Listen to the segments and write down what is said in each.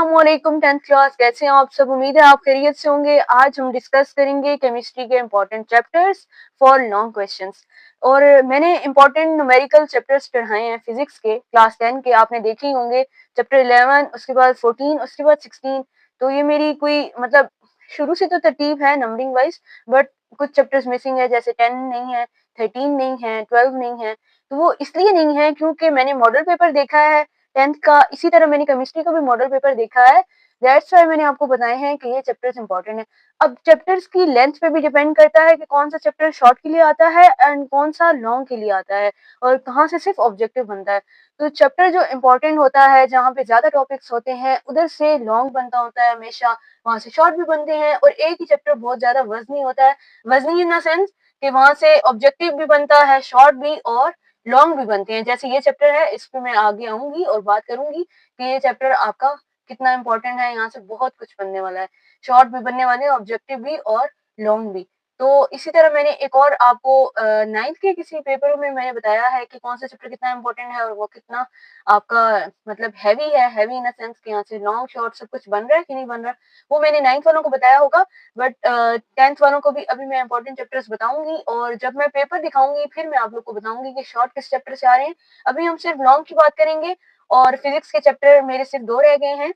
अस्सलामुअलैकुम 10th class, कैसे हैं आप सब। उम्मीद है आप खैरियत से होंगे। आज हम डिस्कस करेंगे केमिस्ट्री के important chapters for long questions. और मैंने इम्पोर्टेंट न्यूमेरिकल चैप्टर्स पढ़ाए हैं फिजिक्स के क्लास 10 के, आपने देखे ही होंगे। चैप्टर 11, उसके बाद 14, उसके बाद 16। तो ये मेरी कोई मतलब शुरू से तो तरतीब है नंबरिंग वाइज, बट कुछ चैप्टर्स मिसिंग है, जैसे 10 नहीं है, 13 नहीं है, 12 नहीं है। तो वो इसलिए नहीं है क्योंकि मैंने मॉडल पेपर देखा है 10th का, इसी तरह मैंने केमिस्ट्री का भी मॉडल पेपर देखा है। दैट्स व्हाई मैंने आपको बताए हैं कि ये चैप्टर्स इंपॉर्टेंट है। अब चैप्टर्स की लेंथ पे भी डिपेंड करता है कि कौन सा चैप्टर शॉर्ट के लिए आता है एंड कौन सा लॉन्ग के लिए आता है, और कहाँ से सिर्फ ऑब्जेक्टिव बनता है। तो चैप्टर जो इम्पोर्टेंट होता है, जहाँ पे ज्यादा टॉपिक्स होते हैं, उधर से लॉन्ग बनता होता है हमेशा, वहां से शॉर्ट भी बनते हैं। और एक ही चैप्टर बहुत ज्यादा वजनी होता है, वजनी इन द सेंस कि वहां से ऑब्जेक्टिव भी बनता है, शॉर्ट भी और लॉन्ग भी बनते हैं। जैसे ये चैप्टर है, इस पे मैं आगे आऊंगी और बात करूंगी कि ये चैप्टर आपका कितना इंपॉर्टेंट है। यहाँ से बहुत कुछ बनने वाला है, शॉर्ट भी बनने वाले हैं, ऑब्जेक्टिव भी और लॉन्ग भी। तो इसी तरह मैंने एक और आपको 9th के किसी पेपर में मैंने बताया है कि कौन सा चैप्टर कितना इंपॉर्टेंट है और वो कितना आपका मतलब हैवी है। हैवी इन द सेंस कि यहाँ से लॉन्ग शॉर्ट सब कुछ बन रहा है कि नहीं बन रहा, वो मैंने 9th वालों को बताया होगा। बट 10th वालों को भी अभी मैं इंपॉर्टेंट चैप्टर्स बताऊंगी, और जब मैं पेपर दिखाऊंगी फिर मैं आप लोग को बताऊंगी कि शॉर्ट किस चैप्टर से आ रहे हैं। अभी हम सिर्फ लॉन्ग की बात करेंगे, और फिजिक्स के चैप्टर मेरे सिर्फ 2 रह गए हैं।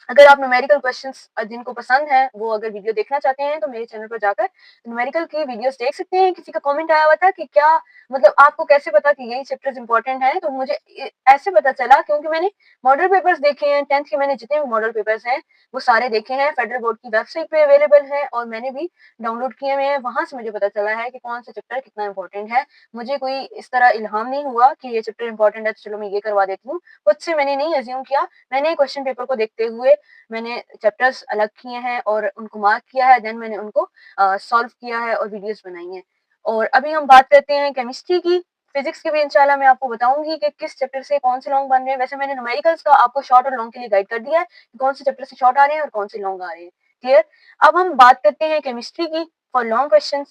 अगर आप न्यूमेरिकल क्वेश्चंस जिनको पसंद है वो अगर वीडियो देखना चाहते हैं तो मेरे चैनल पर जाकर न्यूमेरिकल की वीडियोस देख सकते हैं। किसी का कमेंट आया हुआ था कि क्या मतलब आपको कैसे पता कि यही चैप्टर्स इंपॉर्टेंट हैं, तो मुझे ऐसे पता चला क्योंकि मैंने मॉडल पेपर्स देखे हैं 10th के। मैंने जितने भी मॉडल पेपर्स हैं वो सारे देखे हैं, फेडरल बोर्ड की वेबसाइट पे अवेलेबल है और मैंने भी डाउनलोड किए हुए हैं। वहां से मुझे पता चला है कि कौन सा चैप्टर कितना इंपॉर्टेंट है। मुझे कोई इस तरह इल्हाम नहीं हुआ कि ये चैप्टर इंपॉर्टेंट है तो चलो मैं ये करवा देती हूँ, खुद से मैंने नहीं अज्यूम किया। मैंने क्वेश्चन पेपर को देखते हुए मैंने चैप्टर्स अलग किए हैं और उनको मार्क किया है, देन मैंने उनको सॉल्व किया है और वीडियोस बनाई हैं। और अभी हम बात करते हैं केमिस्ट्री की। फिजिक्स की भी इंशाल्लाह मैं आपको बताऊंगी कि किस चैप्टर से कौन से लॉन्ग बन रहे हैं। वैसे मैंने न्यूमेरिकल्स का आपको शॉर्ट और लॉन्ग के लिए गाइड कर दिया है कि कौन से चैप्टर से शॉर्ट आ रहे हैं और कौन से लॉन्ग आ रहे हैं। क्लियर। अब हम बात करते हैं केमिस्ट्री की फॉर लॉन्ग क्वेश्चन।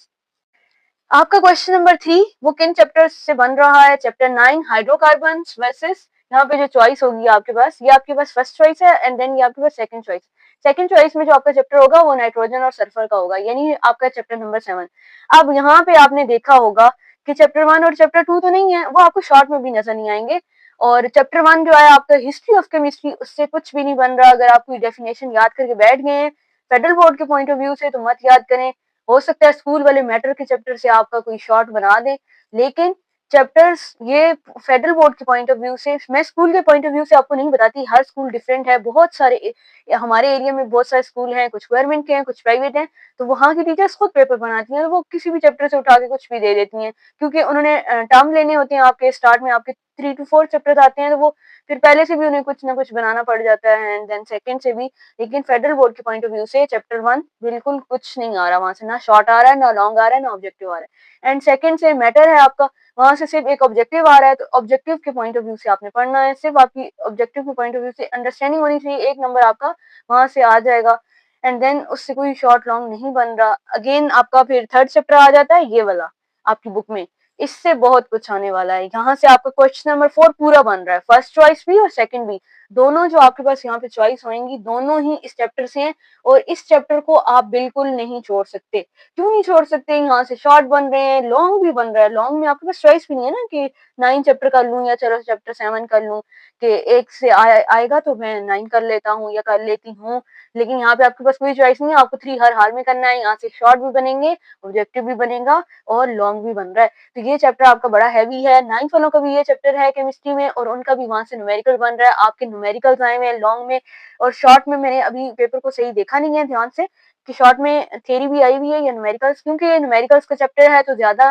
आपका क्वेश्चन नंबर 3 वो किन चैप्टर से बन रहा है। चैप्टर 9 हाइड्रोकार्बन वर्सेस, यहाँ पे जो चॉइस होगी आपके पास, ये आपके पास फर्स्ट चॉइस है एंड देन ये आपके पास सेकंड चॉइस। सेकंड चॉइस में जो आपका चैप्टर होगा वो नाइट्रोजन और सल्फर का होगा, यानी आपका चैप्टर नंबर 7। अब यहाँ पे आपने देखा होगा कि चैप्टर 1 और चैप्टर 2 तो नहीं है, वो आपको शॉर्ट में भी नजर नहीं आएंगे। और चैप्टर 1 जो है आपका हिस्ट्री ऑफ केमिस्ट्री, उससे कुछ भी नहीं बन रहा। अगर आप कोई डेफिनेशन याद करके बैठ गए हैं फेडरल बोर्ड के पॉइंट ऑफ व्यू से तो मत याद करें। हो सकता है स्कूल वाले मैटर के चैप्टर से आपका कोई शॉर्ट बना दे, लेकिन चैप्टर्स ये फेडरल बोर्ड के पॉइंट ऑफ व्यू से, मैं स्कूल के पॉइंट ऑफ व्यू से आपको नहीं बताती, हर स्कूल डिफरेंट है। बहुत सारे हमारे एरिया में बहुत सारे स्कूल हैं, कुछ गवर्नमेंट के हैं, कुछ प्राइवेट हैं। तो वहाँ की टीचर्स खुद पेपर बनाती हैं, वो किसी भी चैप्टर से उठा के कुछ भी दे देती हैं, क्योंकि उन्होंने टर्म लेने होते हैं। आपके स्टार्ट में आपके 3 to 4 चैप्टर आते हैं, तो वो फिर पहले से भी उन्हें कुछ ना कुछ बनाना पड़ जाता है एंड देन सेकंड से भी। लेकिन फेडरल बोर्ड के पॉइंट ऑफ व्यू से चैप्टर 1 बिल्कुल कुछ नहीं आ रहा, वहां से ना शॉर्ट आ रहा है, ना लॉन्ग आ रहा है, ना ऑब्जेक्टिव आ रहा है। एंड सेकंड से मैटर है आपका, वहां से सिर्फ एक ऑब्जेक्टिव आ रहा है। तो ऑब्जेक्टिव के पॉइंट ऑफ व्यू से आपने पढ़ना है, सिर्फ आपकी ऑब्जेक्टिव के पॉइंट ऑफ व्यू से अंडरस्टैंडिंग होनी चाहिए, एक नंबर आपका वहां से आ जाएगा। एंड देन उससे कोई शॉर्ट लॉन्ग नहीं बन रहा। अगेन आपका फिर थर्ड चैप्टर आ जाता है, ये वाला आपकी बुक में। इससे बहुत कुछ आने वाला है। यहाँ से आपका क्वेश्चन नंबर 4 पूरा बन रहा है, फर्स्ट चॉइस भी और सेकंड भी। दोनों जो आपके पास यहाँ पे चॉइस होंगी, दोनों ही इस चैप्टर से हैं, और इस चैप्टर को आप बिल्कुल नहीं छोड़ सकते। क्यों नहीं छोड़ सकते, यहाँ से शॉर्ट बन रहे हैं, लॉन्ग भी बन रहा है। लॉन्ग में आपके पास चॉइस भी नहीं है ना कि 9 चैप्टर कर लूं या चलो चैप्टर 7 कर लूं, कि एक से आएगा तो मैं 9 कर लेता हूँ या कर लेती हूँ। लेकिन यहाँ पे आपके पास कोई चॉइस नहीं है, आपको 3 हर हाल में करना है। यहाँ से शॉर्ट भी बनेंगे, ऑब्जेक्टिव भी बनेगा और लॉन्ग भी बन रहा है। तो ये चैप्टर आपका बड़ा हैवी है। 9th वालों का भी ये चैप्टर है केमिस्ट्री में, और उनका भी वहां से न्यूमेरिकल बन रहा है। आपके न्यूमेरिकल्स आए हुए हैं लॉन्ग में, और शॉर्ट में मैंने अभी पेपर को सही देखा नहीं है ध्यान से कि शॉर्ट में थ्योरी भी आई हुई है या न्यूमेरिकल्स, क्योंकि ये न्यूमेरिकल्स का चैप्टर है तो ज्यादा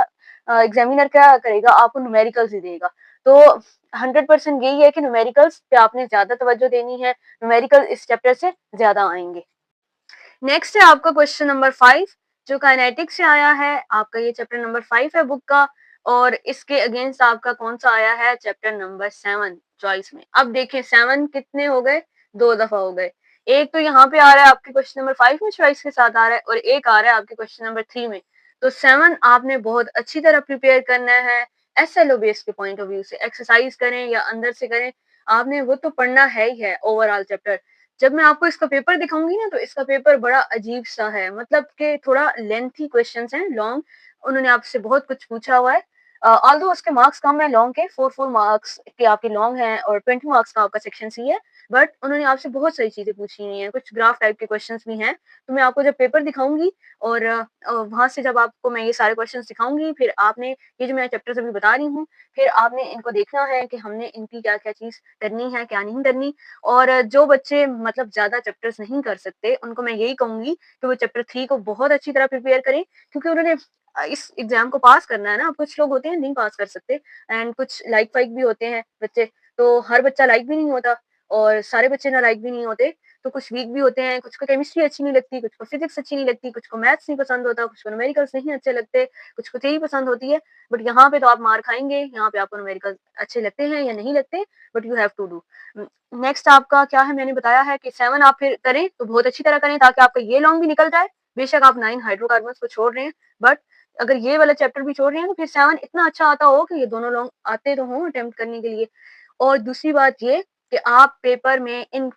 एग्जामिनर क्या करेगा, आपको न्यूमेरिकल्स ही देगा। तो 100% यही है कि न्यूमेरिकल्स पे आपने ज्यादा तवज्जो देनी है, न्यूमेरिकल इस चैप्टर से ज्यादा आएंगे। नेक्स्ट है आपका क्वेश्चन नंबर 5 जो काइनेटिक्स से आया है। आपका ये चैप्टर नंबर 5 है बुक का, और इसके अगेंस्ट आपका कौन सा आया है, चैप्टर नंबर 7 चॉइस में। अब देखें 7 कितने हो गए, 2 दफा हो गए। एक तो यहाँ पे आ रहा है आपके क्वेश्चन नंबर 5 में चॉइस के साथ आ रहा है, और एक आ रहा है आपके क्वेश्चन नंबर 3 में। तो 7 आपने बहुत अच्छी तरह प्रिपेयर करना है, एसएलओ बेस के पॉइंट ऑफ व्यू से। एक्सरसाइज करें या अंदर से करें, आपने वो तो पढ़ना है ही है ओवरऑल चैप्टर। जब मैं आपको इसका पेपर दिखाऊँगी ना, तो इसका पेपर बड़ा अजीब-सा है, मतलब कि थोड़ा लेंथी क्वेश्चन्स हैं, लॉन्ग। उन्होंने आपसे बहुत कुछ पूछा हुआ है। ऑल्दो उसके मार्क्स कम है लॉन्ग के, 4 मार्क्स के आपके लॉन्ग हैं और 20 मार्क्स का आपका सेक्शन सी है। बट उन्होंने आपसे बहुत सारी चीज़ें पूछी हुई हैं, कुछ ग्राफ टाइप के क्वेश्चन्स भी हैं। तो मैं आपको जब पेपर दिखाऊँगी और वहाँ से जब आपको मैं ये सारे क्वेश्चन्स दिखाऊँगी, फिर आपने ये जो मैं चैप्टर्स अभी बता रही हूँ, फिर आपने इनको देखना है कि हमने इनकी क्या-क्या चीज़ करनी है, क्या नहीं करनी। और जो बच्चे मतलब ज़्यादा चैप्टर्स नहीं कर सकते, उनको मैं यही कहूँगी कि वो चैप्टर 3 को बहुत अच्छी तरह प्रिपेयर करें, क्योंकि उन्होंने इस एग्ज़ाम को पास करना है ना। कुछ लोग होते हैं नहीं पास कर सकते एंड कुछ लाइक-वाइक भी होते हैं बच्चे, तो हर बच्चा लाइक भी नहीं होता और सारे बच्चे ना लाइक भी नहीं होते, तो कुछ वीक भी होते हैं, कुछ को केमिस्ट्री अच्छी नहीं लगती, कुछ को फिज़िक्स अच्छी नहीं लगती, कुछ को मैथ्स नहीं पसंद होता, कुछ को न्यूमेरिकल्स नहीं अच्छे लगते, कुछ को थ्योरी पसंद होती है। बट यहाँ पे तो आप मार खाएँगे, यहाँ पे आपको न्यूमेरिकल्स अच्छे लगते हैं या नहीं लगते, but you have to do. Next आपका क्या है, मैंने बताया है कि 7 आप फिर करें तो बहुत अच्छी तरह करें ताकि आपका ये लॉन्ग भी निकल जाए। बेशक आप 9 हाइड्रोकार्बन्स को छोड़ रहे हैं, बट अगर ये वाला चैप्टर भी छोड़ रहे हैं तो फिर 7 इतना अच्छा आता हो कि ये दोनों लॉन्ग आते तो हों अटेम्प्ट करने के लिए। और दूसरी बात ये कि आप पेपर में इन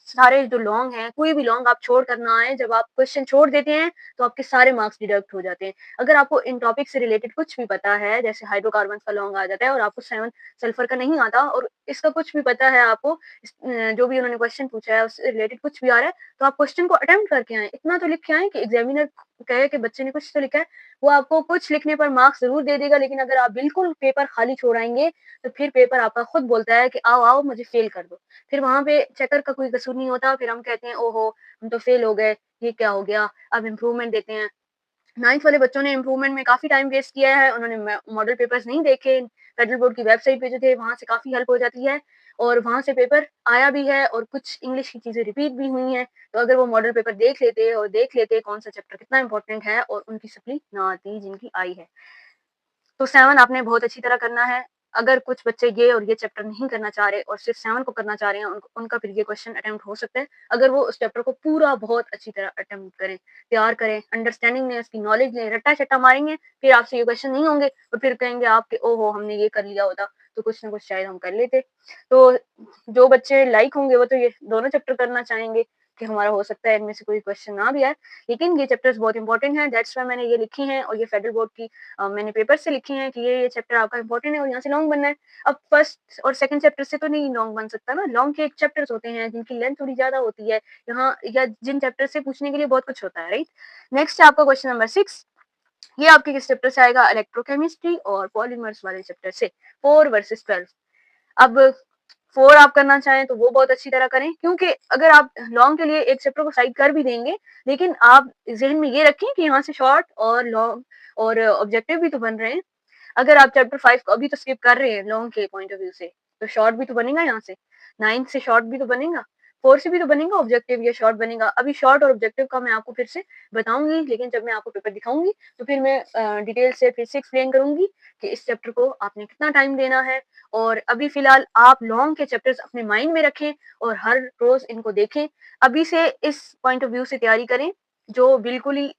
सारे जो लॉन्ग हैं, कोई भी लॉन्ग आप छोड़ कर ना आएँ। जब आप क्वेश्चन छोड़ देते हैं, तो आपके सारे मार्क्स डिडक्ट हो जाते हैं। अगर आपको इन टॉपिक से रिलेटेड कुछ भी पता है, जैसे हाइड्रोकार्बन्स का लॉन्ग आ जाता है और आपको 7 सल्फर का नहीं आता और इसका कुछ भी पता है आपको, जो भी उन्होंने क्वेश्चन पूछा है उससे रिलेटेड कुछ भी आ रहा है, तो आप क्वेश्चन को अटेम्प्ट करके आएँ। इतना तो लिख के आएँ कि एग्ज़ामिनर कहे कि बच्चे ने कुछ तो लिखा है, वो आपको कुछ लिखने पर मार्क्स ज़रूर दे देगा, लेकिन अगर आप बिल्कुल पेपर खाली छोड़ आएँगे, तो फिर पेपर आपका खुद बोलता है कि आओ, आओ मुझे फ़ेल कर दो। फिर वहाँ पे चेकर का कोई कसूर नहीं होता, फिर हम कहते हैं ओहो! हम तो फ़ेल हो गए, ये क्या हो गया? अब इम्प्रूवमेंट देते हैं। 9th वाले बच्चों ने इम्प्रूवमेंट में काफ़ी टाइम वेस्ट किया है, उन्होंने मॉडल पेपर्स नहीं देखे, फेडरल बोर्ड की वेबसाइट पे जो थे वहाँ से काफ़ी हेल्प हो जाती है और वहाँ से पेपर आया भी है और कुछ इंग्लिश की चीज़ें रिपीट भी हुई हैं। तो अगर वो मॉडल पेपर देख लेते और देख लेते कौन-सा चैप्टर कितना इम्पोर्टेंट है और उनकी सप्ली ना आती जिनकी आई है। तो 7 आपने बहुत अच्छी तरह करना है। अगर कुछ बच्चे ये और ये चैप्टर नहीं करना चाह रहे और सिर्फ़ 7 को करना चाह रहे हैं, उनका फिर ये क्वेश्चन अटेम्प्ट हो सकता है। अगर वो उस चैप्टर को पूरा बहुत अच्छी तरह अटेम्प्ट करें, तैयार करें, अंडरस्टैंडिंग लें, उसकी नॉलेज लें, रट्टा-शट्टा मारेंगे, फिर आपसे ये क्वेश्चन नहीं होंगे और फिर कहेंगे आप कि ओहो! हमने ये कर लिया होता, तो कुछ ना कुछ शायद हम कर लेते। तो जो बच्चे लाइक होंगे वो तो ये दोनों चैप्टर करना चाहेंगे कि हमारा हो सकता है इनमें से कोई क्वेश्चन ना भी आए, लेकिन ये चैप्टर्स बहुत इंपॉर्टेंट हैं, दैट्स व्हाई मैंने ये लिखी हैं और ये फेडरल बोर्ड की मैंने पेपर से लिखी हैं कि ये चैप्टर आपका इम्पोर्टेंट है और यहाँ से लॉन्ग बनना है। अब फर्स्ट और सेकंड चैप्टर से तो नहीं लॉन्ग बन सकता ना, लॉन्ग के एक चैप्टर्स होते हैं जिनकी लेंथ थोड़ी ज़्यादा होती है, यहाँ या जिन चैप्टर से पूछने के लिए बहुत कुछ होता है, राइट? नेक्स्ट है आपका क्वेश्चन नंबर 6। ये आपके किस चैप्टर से आएगा? इलेक्ट्रोकेमिस्ट्री और पॉलीमर्स वाले चैप्टर से, 4 वर्सेस 12। अब 4 आप करना चाहें तो वो बहुत अच्छी तरह करें, क्योंकि अगर आप लॉन्ग के लिए एक चैप्टर को साइड कर भी देंगे, लेकिन आप ज़हन में ये रखें कि यहाँ से शॉर्ट और लॉन्ग और ऑब्जेक्टिव भी तो बन रहे हैं। अगर आप चैप्टर 5 को अभी तो स्किप कर रहे हैं लॉन्ग के पॉइंट ऑफ व्यू से, तो शॉर्ट भी तो बनेगा यहाँ से। 9th से शॉर्ट भी तो बनेगा, 4 से भी तो बनेगा ऑब्जेक्टिव या शॉर्ट बनेगा। अभी शॉर्ट और ऑब्जेक्टिव का मैं आपको फिर से बताऊँगी, लेकिन जब मैं आपको पेपर दिखाऊँगी, तो फिर मैं डिटेल से फिर से एक्सप्लेन करूँगी कि इस चैप्टर को आपने कितना टाइम देना है और अभी फ़िलहाल आप लॉन्ग के चैप्टर्स अपने माइंड में रखें और हर रोज़ इनको देखें। अभी से इस पॉइंट ऑफ व्यू से तैयारी करें, जो बिल्कुल ही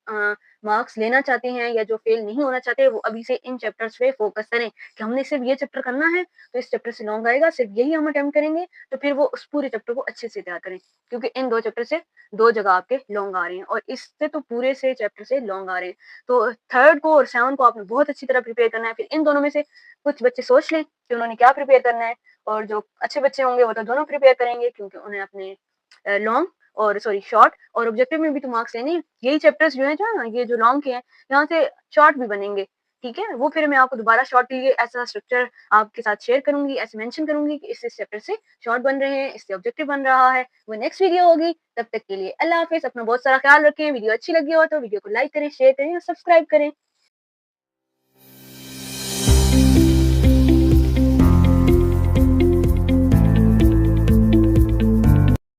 मार्क्स लेना चाहते हैं या जो फेल नहीं होना चाहते, वो अभी से इन चैप्टर्स पे फोकस करें कि हमने सिर्फ ये चैप्टर करना है, तो इस चैप्टर से लॉन्ग आएगा, सिर्फ यही हम अटेम्प्ट करेंगे, तो फिर वो उस पूरे चैप्टर को अच्छे से तैयार करें, क्योंकि इन 2 चैप्टर से 2 जगह आपके लॉन्ग आ रहे हैं और इससे तो पूरे से चैप्टर से लॉन्ग आ रहे हैं। तो 3rd को और 7 को आपने बहुत अच्छी तरह प्रिपेयर करना है। फिर इन दोनों में से कुछ बच्चे सोच लें कि उन्होंने क्या प्रिपेयर करना है और जो अच्छे बच्चे होंगे वो तो दोनों प्रिपेयर करेंगे, क्योंकि उन्हें अपने लॉन्ग और सॉरी शॉर्ट और ऑब्जेक्टिव में भी तो मार्क्स लेने हैं। यही चैप्टर्स जो हैं जो ये जो लॉन्ग के हैं, यहाँ से शॉर्ट भी बनेंगे, ठीक है? वो फिर मैं आपको दोबारा शॉर्ट के लिए ऐसा स्ट्रक्चर आपके साथ शेयर करूँगी, ऐसे मेंशन करूँगी कि इस चैप्टर से शॉर्ट बन रहे हैं, इससे ऑब्जेक्टिव बन रहा है। वो नेक्स्ट वीडियो होगी, तब तक के लिए अल्लाह हाफ़िज़। अपना बहुत सारा ख़्याल रखें। वीडियो अच्छी लगी हो तो वीडियो को लाइक करें, शेयर करें और सब्सक्राइब करें।